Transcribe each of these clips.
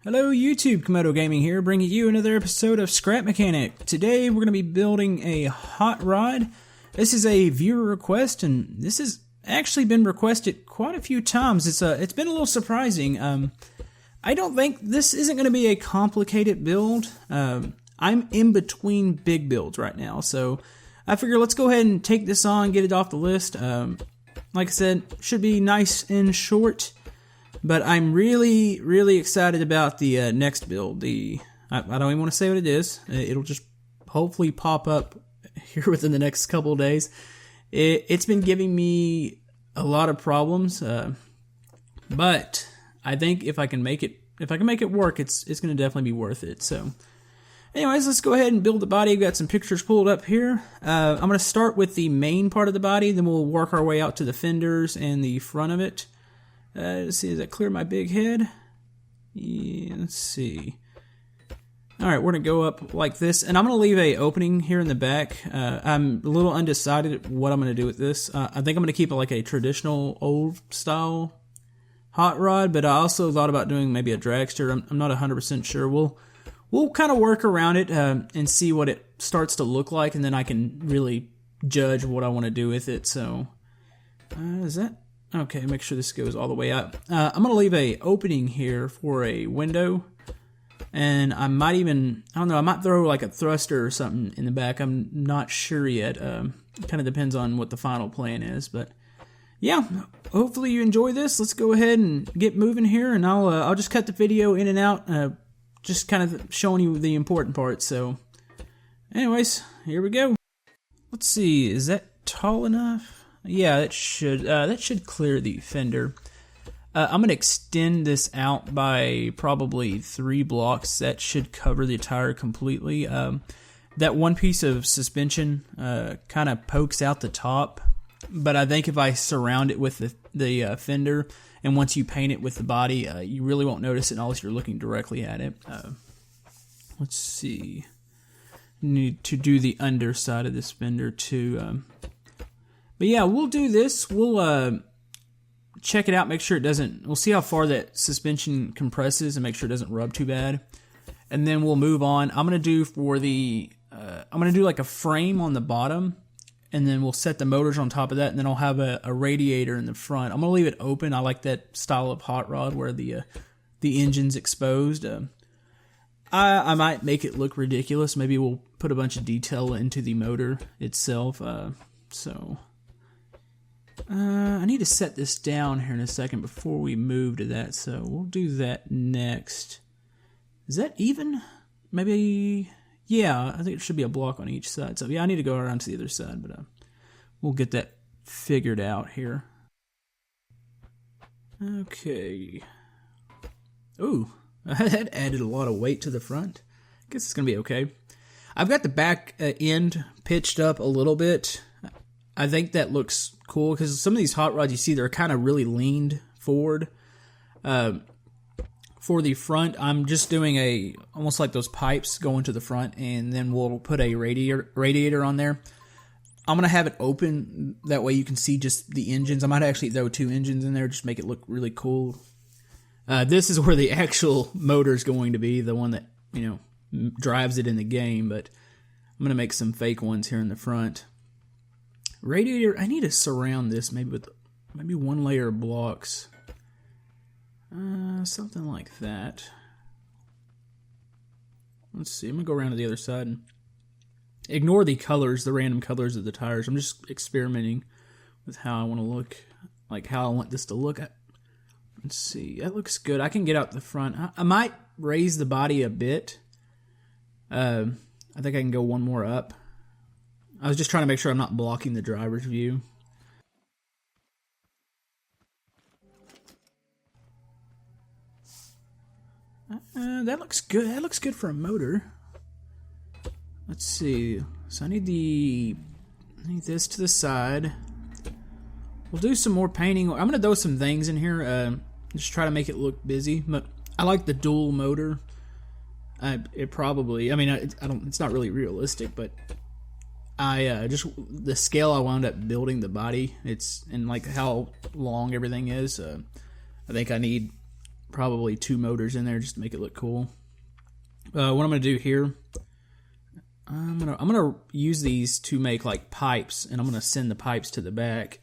Hello YouTube, Komodo Gaming here, bringing you another episode of Scrap Mechanic. Today we're going to be building a hot rod. This is a viewer request, and this has actually been requested quite a few times. It's been a little surprising. I don't think this isn't going to be a complicated build. I'm in between big builds right now, so I figure let's go ahead and take this on, get it off the list. Like I said, should be nice and short. But I'm really excited about the next build. I don't even want to say what it is. It'll just hopefully pop up here within the next couple of days. It's been giving me a lot of problems, but I think if I can make it work, it's going to definitely be worth it. So, anyways, let's go ahead and build the body. I've got some pictures pulled up here. I'm going to start with the main part of the body, then we'll work our way out to the fenders and the front of it. Let's see, does that clear my big head? Yeah, let's see. Alright, we're going to go up like this, and I'm going to leave a opening here in the back. I'm a little undecided what I'm going to do with this. I think I'm going to keep it like a traditional old style hot rod, but I also thought about doing maybe a dragster. I'm not 100% sure. We'll kind of work around it and see what it starts to look like, and then I can really judge what I want to do with it. So, is that... Okay, make sure this goes all the way up. I'm going to leave a opening here for a window. And I might even, I don't know, I might throw like a thruster or something in the back. I'm not sure yet. It kind of depends on what the final plan is. But yeah, hopefully you enjoy this. Let's go ahead and get moving here. And I'll just cut the video in and out. Just kind of showing you the important parts. So anyways, here we go. Let's see, is that tall enough? Yeah, that should clear the fender. I'm going to extend this out by probably 3 blocks. That should cover the tire completely. That one piece of suspension kind of pokes out the top, but I think if I surround it with the fender, and once you paint it with the body, you really won't notice it unless you're looking directly at it. Let's see. Need to do the underside of this fender too. But yeah, we'll do this. We'll check it out, make sure it doesn't... We'll see how far that suspension compresses and make sure it doesn't rub too bad. And then we'll move on. I'm going to do for the... I'm going to do like a frame on the bottom, and then we'll set the motors on top of that, and then I'll have a radiator in the front. I'm going to leave it open. I like that style of hot rod where the engine's exposed. I might make it look ridiculous. Maybe we'll put a bunch of detail into the motor itself. I need to set this down here in a second before we move to that, so we'll do that next. Is that even? Maybe, yeah, I think it should be a block on each side. So yeah, I need to go around to the other side, but we'll get that figured out here. Okay. Ooh, that added a lot of weight to the front. I guess it's going to be okay. I've got the back end pitched up a little bit. I think that looks cool because some of these hot rods you see, they're kind of really leaned forward. For the front, I'm just doing almost like those pipes going to the front, and then we'll put a radiator on there. I'm going to have it open, that way you can see just the engines. I might actually throw 2 engines in there, just make it look really cool. This is where the actual motor is going to be, the one that, drives it in the game, but I'm going to make some fake ones here in the front. Radiator, I need to surround this maybe with 1 layer of blocks. Something like that. Let's see, I'm going to go around to the other side and ignore the colors, the random colors of the tires. I'm just experimenting with how I want to look, like how I want this to look. Let's see, that looks good. I can get out the front. I might raise the body a bit. I think I can go 1 more up. I was just trying to make sure I'm not blocking the driver's view. That looks good. That looks good for a motor. Let's see. So I need this to the side. We'll do some more painting. I'm gonna throw some things in here. Just try to make it look busy. But I like the dual motor. It probably. I mean, it's not really realistic, but. Just the scale I wound up building the body, and like how long everything is, I think I need probably 2 motors in there just to make it look cool. What I'm gonna do here, I'm gonna use these to make like pipes, and I'm gonna send the pipes to the back.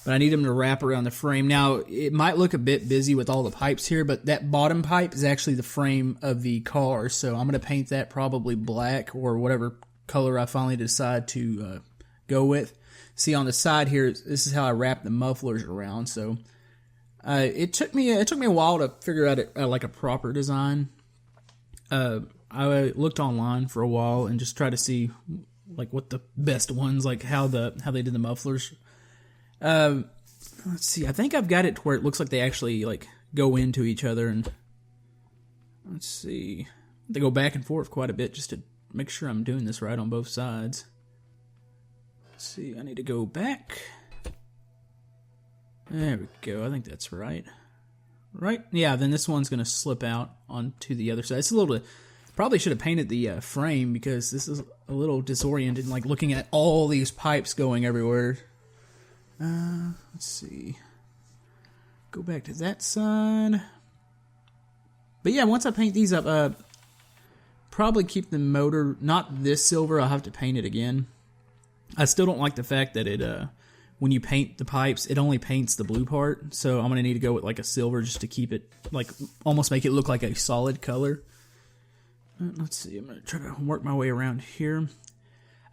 But I need them to wrap around the frame. Now, it might look a bit busy with all the pipes here, but that bottom pipe is actually the frame of the car. So I'm going to paint that probably black or whatever color I finally decide to go with. See, on the side here, this is how I wrap the mufflers around. So it took me a while to figure out like a proper design. I looked online for a while and just tried to see like what the best ones, like how they did the mufflers. Let's see. I think I've got it to where it looks like they actually like go into each other, and let's see. They go back and forth quite a bit just to make sure I'm doing this right on both sides. Let's see. I need to go back. There we go. I think that's right. Right? Yeah. Then this one's gonna slip out onto the other side. It's a little bit. Probably should have painted the frame because this is a little disoriented. Like looking at all these pipes going everywhere. Let's see. Go back to that side. But yeah, once I paint these up, probably keep the motor, not this silver, I'll have to paint it again. I still don't like the fact that it, when you paint the pipes, it only paints the blue part. So I'm going to need to go with like a silver just to keep it, like, almost make it look like a solid color. Let's see, I'm going to try to work my way around here.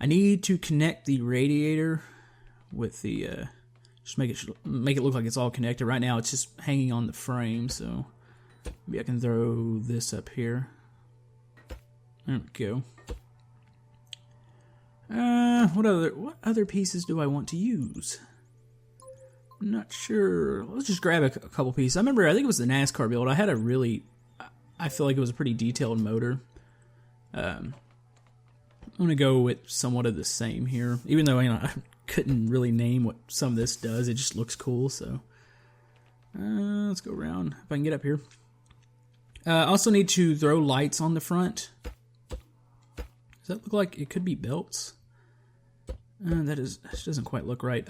I need to connect the radiator with the just make it look like it's all connected. Right now it's just hanging on the frame, so maybe I can throw this up here. There we go. What other pieces do I want to use? I'm not sure. Let's just grab a couple pieces. I think it was the NASCAR build. I had I feel like it was a pretty detailed motor. I'm gonna go with somewhat of the same here, even though I couldn't really name what some of this does. It just looks cool. So let's go around if I can get up here. I also need to throw lights on the front. Does that look like it could be belts? That doesn't quite look right.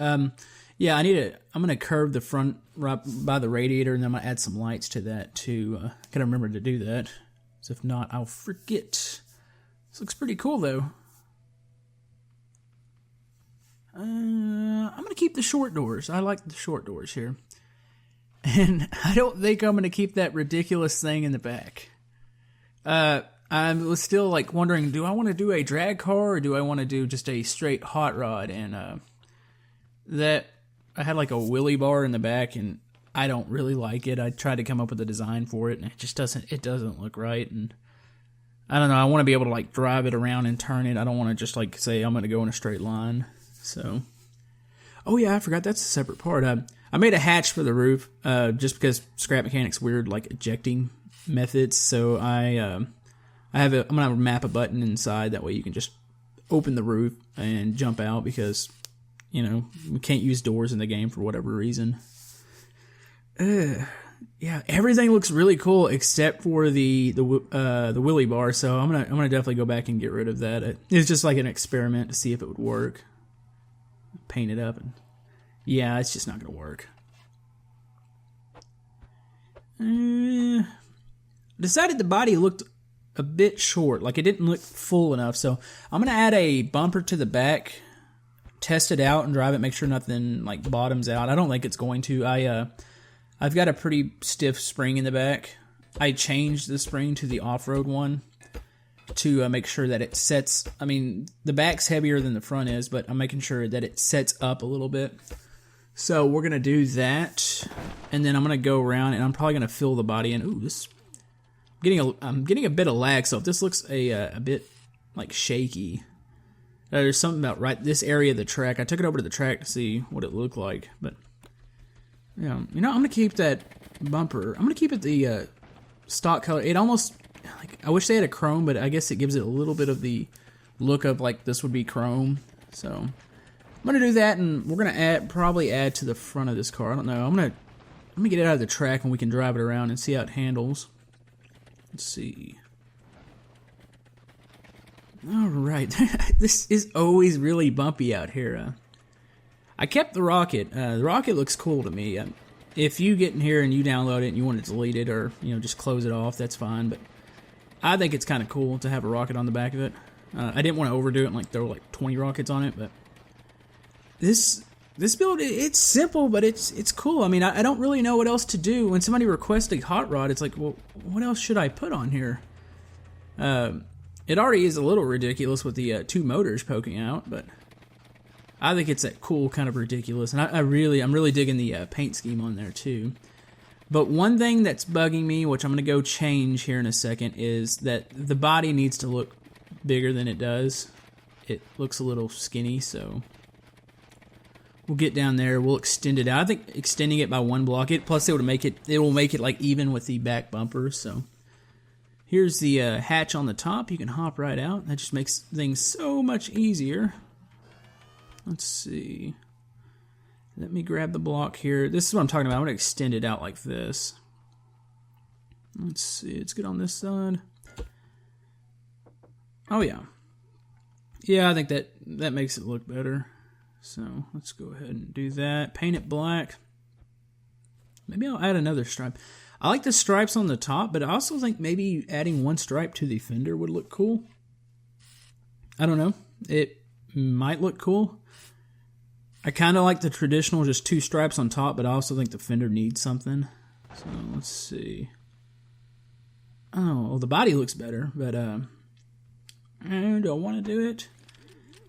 Yeah, I'm gonna curve the front right by the radiator, and then I'm gonna add some lights to that too. Gotta remember to do that, because if not, I'll forget. This looks pretty cool though. I'm going to keep the short doors. I like the short doors here. And I don't think I'm going to keep that ridiculous thing in the back. I was still like wondering, do I want to do a drag car or do I want to do just a straight hot rod? And that I had like a wheelie bar in the back, and I don't really like it. I tried to come up with a design for it, and it just doesn't look right. And I don't know. I want to be able to like drive it around and turn it. I don't want to just like say I'm going to go in a straight line. So, oh yeah, I forgot that's a separate part. I made a hatch for the roof, just because Scrap Mechanic's weird like ejecting methods. So I'm gonna map a button inside. That way you can just open the roof and jump out, because we can't use doors in the game for whatever reason. Yeah, everything looks really cool except for the wheelie bar. So I'm gonna definitely go back and get rid of that. It's just like an experiment to see if it would work. Paint it up, and yeah, it's just not gonna work. Decided the body looked a bit short, like it didn't look full enough, so I'm gonna add a bumper to the back, test it out and drive it, make sure nothing like bottoms out. I don't think it's going to. I've got a pretty stiff spring in the back. I changed the spring to the off-road one to make sure that it sets. I mean, the back's heavier than the front is, but I'm making sure that it sets up a little bit. So we're gonna do that, and then I'm gonna go around, and I'm probably gonna fill the body in. Ooh, I'm getting a bit of lag, so if this looks a bit like shaky, there's something about right this area of the track. I took it over to the track to see what it looked like, but yeah, I'm gonna keep that bumper. I'm gonna keep it the stock color. It almost I wish they had a chrome, but I guess it gives it a little bit of the look of like this would be chrome. So I'm gonna do that, and we're gonna probably add to the front of this car. I don't know. Let me get it out of the track, and we can drive it around and see how it handles. Let's see. All right, this is always really bumpy out here. I kept the rocket. The rocket looks cool to me. if you get in here and you download it and you want to delete it or, you know, just close it off, that's fine. But I think it's kind of cool to have a rocket on the back of it. I didn't want to overdo it and like throw like 20 rockets on it, but this build, it's simple, but it's cool. I mean, I don't really know what else to do. When somebody requests a hot rod, it's like, well, what else should I put on here? It already is a little ridiculous with the 2 motors poking out, but I think it's that cool kind of ridiculous, and I'm really digging the paint scheme on there too. But one thing that's bugging me, which I'm going to go change here in a second, is that the body needs to look bigger than it does. It looks a little skinny, so we'll get down there. We'll extend it out. I think extending it by 1 block, plus it will make it like even with the back bumpers. So here's the hatch on the top. You can hop right out. That just makes things so much easier. Let's see. Let me grab the block here. This is what I'm talking about. I'm going to extend it out like this. Let's see. It's good on this side. Oh, yeah. Yeah, I think that makes it look better. So let's go ahead and do that. Paint it black. Maybe I'll add another stripe. I like the stripes on the top, but I also think maybe adding 1 stripe to the fender would look cool. I don't know. It might look cool. I kind of like the traditional just 2 stripes on top, but I also think the fender needs something. So let's see. Oh, well, the body looks better, but I don't want to do it.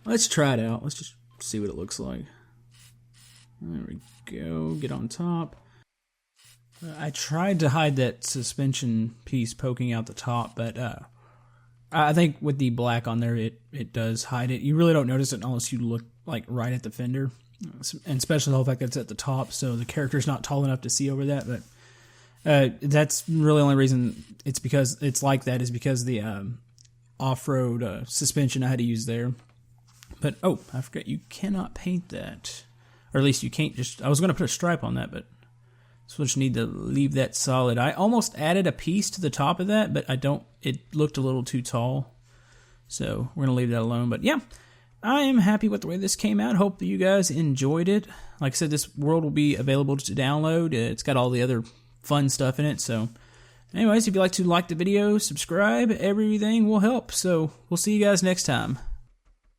Let's try it out. Let's just see what it looks like. There we go. Get on top. I tried to hide that suspension piece poking out the top, but I think with the black on there, it does hide it. You really don't notice it unless you look like right at the fender, and especially the fact that it's at the top, so the character's not tall enough to see over that. But that's really the only reason it's because it's like that is because the off-road suspension I had to use there. But oh, I forgot you cannot paint that, or at least you can't just. I was going to put a stripe on that, but so we just need to leave that solid. I almost added a piece to the top of that, but I don't. It looked a little too tall, so we're gonna leave that alone. But yeah, I am happy with the way this came out. Hope that you guys enjoyed it. Like I said, this world will be available to download. It's got all the other fun stuff in it. So anyways, if you'd like to like the video, subscribe, everything will help. So we'll see you guys next time.